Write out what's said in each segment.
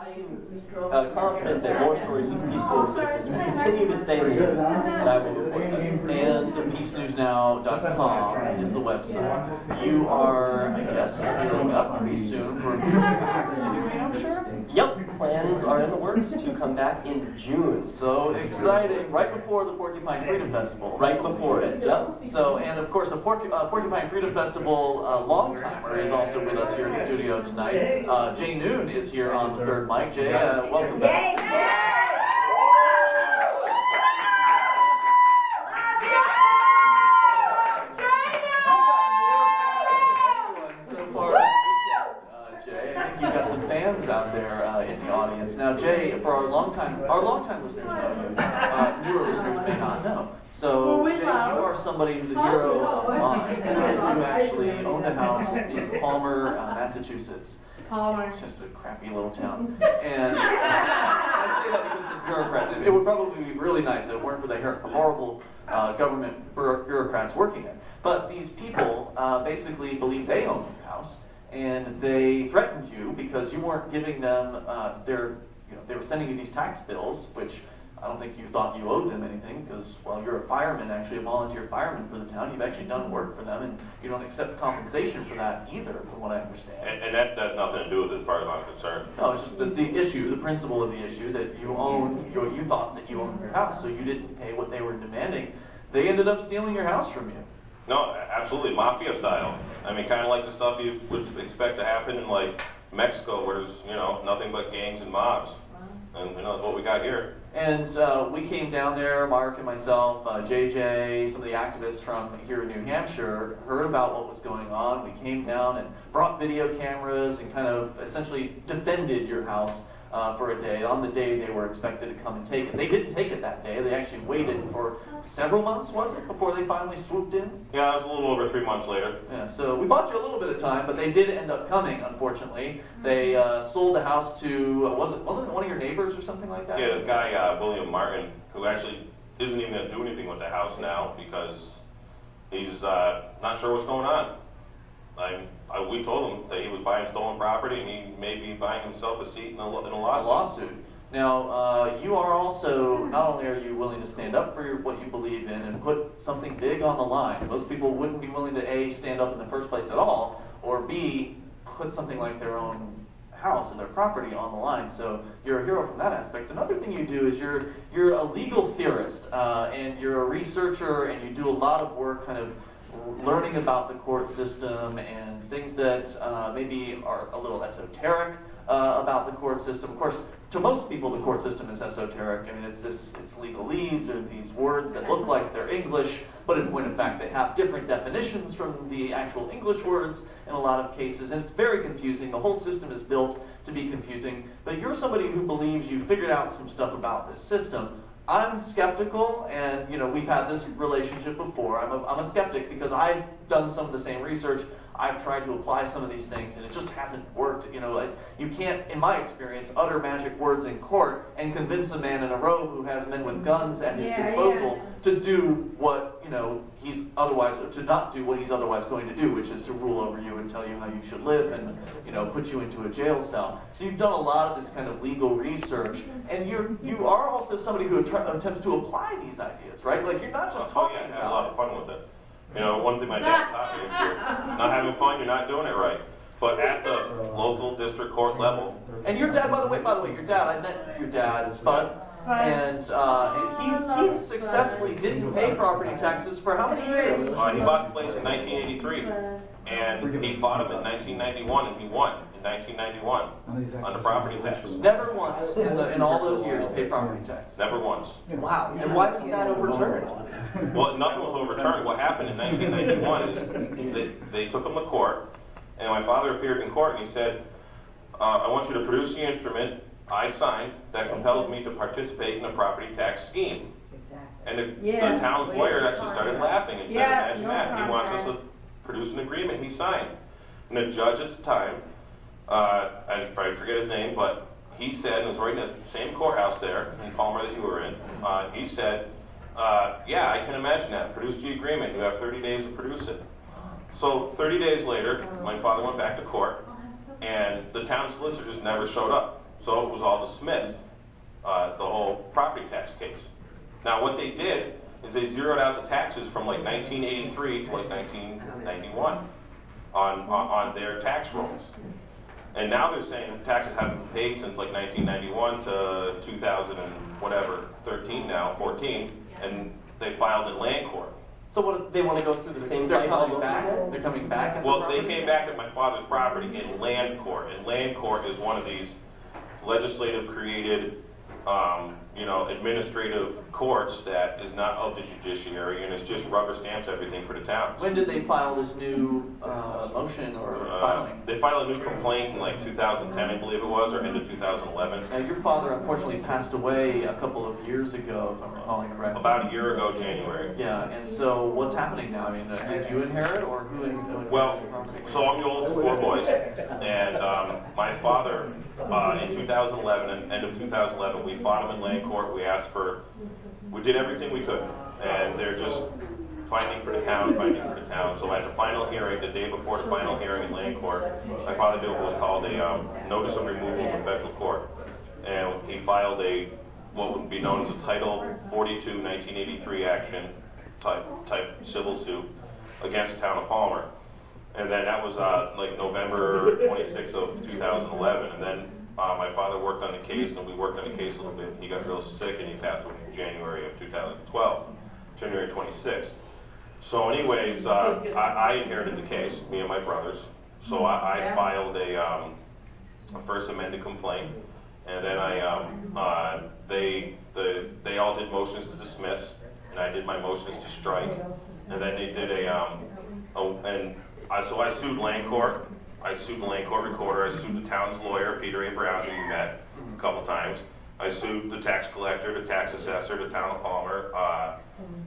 I'm confident that more stories of peaceful resistance will continue to stay here, and I will report them. And peacenewsnow.com is the website. You are, I guess, gearing up pretty soon for back to New Hampshire? Yep, plans are in the works to come back in June. So exciting! Right before the Porcupine Freedom Festival. Right before it, yep. So, and of course, a Porcupine Freedom Festival long-timer is also with us here in the studio tonight. Jay Noone is here on the third mic. Jay, welcome back. Fans out there in the audience. Now, Jay, for our longtime listeners know you, newer listeners may not know. So, Jay, you are somebody who's a hero of mine. You actually owned a house in Palmer, Massachusetts. Palmer. It's just a crappy little town. And I say that because of the bureaucrats. It would probably be really nice if it weren't for the horrible government bureaucrats working there. But these people basically believe they own the house. And they threatened you because you weren't giving them they were sending you these tax bills, which I don't think you thought you owed them anything because, well, you're a fireman, actually a volunteer fireman for the town. You've actually done work for them, and you don't accept compensation for that either, from what I understand. And that has nothing to do with it as far as I'm concerned. No, it's just the issue, the principle of the issue that you owned, you thought that you owned your house, so you didn't pay what they were demanding. They ended up stealing your house from you. No, absolutely, mafia style. I mean, kind of like the stuff you would expect to happen in, like, Mexico, where there's, nothing but gangs and mobs. And, that's what we got here. And we came down there, Mark and myself, JJ, some of the activists from here in New Hampshire, heard about what was going on. We came down and brought video cameras and kind of essentially defended your house for a day. On the day they were expected to come and take it. They didn't take it that day. They actually waited for several months, was it, before they finally swooped in? Yeah, it was a little over 3 months later. Yeah, so we bought you a little bit of time, but they did end up coming, unfortunately. They sold the house to, wasn't it one of your neighbors or something like that? Yeah, this guy, William Martin, who actually isn't even going to do anything with the house now because he's not sure what's going on. We told him that he was buying stolen property and he may be buying himself a seat in a lawsuit. Now, you are also, not only are you willing to stand up for what you believe in and put something big on the line. Most people wouldn't be willing to A, stand up in the first place at all, or B, put something like their own house or their property on the line. So you're a hero from that aspect. Another thing you do is you're a legal theorist and you're a researcher and you do a lot of work kind of learning about the court system and things that maybe are a little esoteric about the court system. Of course, to most people, the court system is esoteric. I mean, it's legalese, or these words that look like they're English, but in point of fact, they have different definitions from the actual English words in a lot of cases, and it's very confusing. The whole system is built to be confusing, but you're somebody who believes you figured out some stuff about this system. I'm skeptical, and we've had this relationship before. I'm a skeptic because I've done some of the same research. I've tried to apply some of these things, and it just hasn't worked. You can't, in my experience, utter magic words in court and convince a man in a robe who has men with guns at his disposal to do what to not do what he's otherwise going to do, which is to rule over you and tell you how you should live and put you into a jail cell. So you've done a lot of this kind of legal research, and you are also somebody who attempts to apply these ideas, right? Like you're not just talking about. I had a lot of fun with it. One thing my dad taught me, if you're not having fun, you're not doing it right. But at the local district court level. And your dad, by the way, your dad, I met your dad, Spud, and he successfully didn't pay property taxes for how many years? He bought the place in 1983, and he fought him in 1991, and he won in 1991 on the property tax. Never once in all those years paid property tax. Never once. Wow. And why was that overturned? Well, nothing was overturned. What happened in 1991 is they took him to court, and my father appeared in court and he said, I want you to produce the instrument I signed that compels me to participate in a property tax scheme. Exactly. And the town's lawyer actually started laughing and said, imagine that. He wants us to produce an agreement he signed. And the judge at the time, I forget his name, but he said, and it was right in the same courthouse there in Palmer that you were in, he said, yeah, I can imagine that. Produce the agreement. You have 30 days to produce it. So 30 days later, my father went back to court, and the town solicitor just never showed up. So it was all dismissed, the whole property tax case. Now what they did is they zeroed out the taxes from like 1983 to like 1991 on their tax rolls. And now they're saying the taxes haven't been paid since like 1991 to 2000 and whatever, 13 now, 14, and they filed in land court. So what, they want to go through the same They're cycle? coming back? They're coming back? Well, they came back at my father's property in land court. And land court is one of these legislative created, administrative courts that is not of the judiciary, and it's just rubber stamps everything for the towns. When did they file this new motion or filing? They filed a new complaint in like 2010, I believe it was, or end of 2011. Now, your father unfortunately passed away a couple of years ago, if I'm recalling correctly. About a year ago, January. Yeah, and so what's happening now? I mean, did you inherit, or who inherited Well, your property? so I'm the oldest of 4 boys, and my father, in 2011, end of 2011, we fought him in land court. We did everything we could, and they're just fighting for the town. So at the final hearing, the day before the final hearing in land court, my father did what was called a notice of removal from federal court, and he filed what would be known as a Title 42 1983 action type civil suit against the town of Palmer. And then that was like November 26th of 2011. And then my father worked on the case, and we worked on the case a little bit. He got real sick, and he passed away in January of 2012, January 26th. So anyways, I inherited the case, me and my brothers. So I filed a first amended complaint, and then they all did motions to dismiss, and I did my motions to strike, and then they did so I sued land court. I sued the land court recorder. I sued the town's lawyer, Peter A. Brown, who we met a couple times. I sued the tax collector, the tax assessor, the town of Palmer,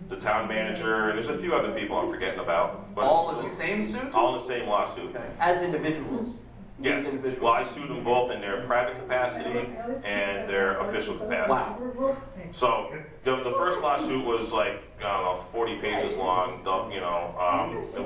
the town manager, and there's a few other people I'm forgetting about. But all in the same suit? All in the same lawsuit. Okay. As individuals? Yes. Well, I sued them both in their private capacity and their official capacity. Wow. So the first lawsuit was like, I don't know, 40 pages long. It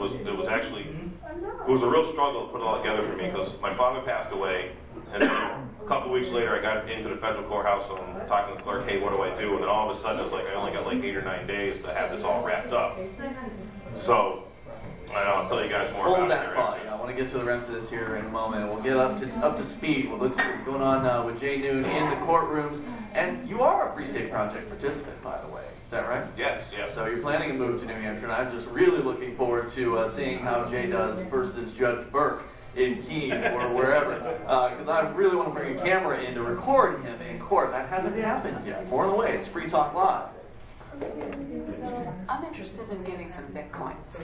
was a real struggle to put it all together for me because my father passed away, and then a couple weeks later I got into the federal courthouse and I'm talking to the clerk, hey, what do I do? And then all of a sudden it's like I only got like 8 or 9 days to have this all wrapped up. So I'll tell you guys more about Hold it. that thought. I want to get to the rest of this here in a moment. We'll get up to speed. We'll look at what's going on with Jay Noone in the courtrooms. And you are a Free State Project participant, by the way. Is that right? Yes. So you're planning a move to New Hampshire, and I'm just really looking forward to seeing how Jay does versus Judge Burke in Keene or wherever. Because I really want to bring a camera in to record him in court. That hasn't happened yet. More on the way. It's Free Talk Live. I'm interested in getting some Bitcoins.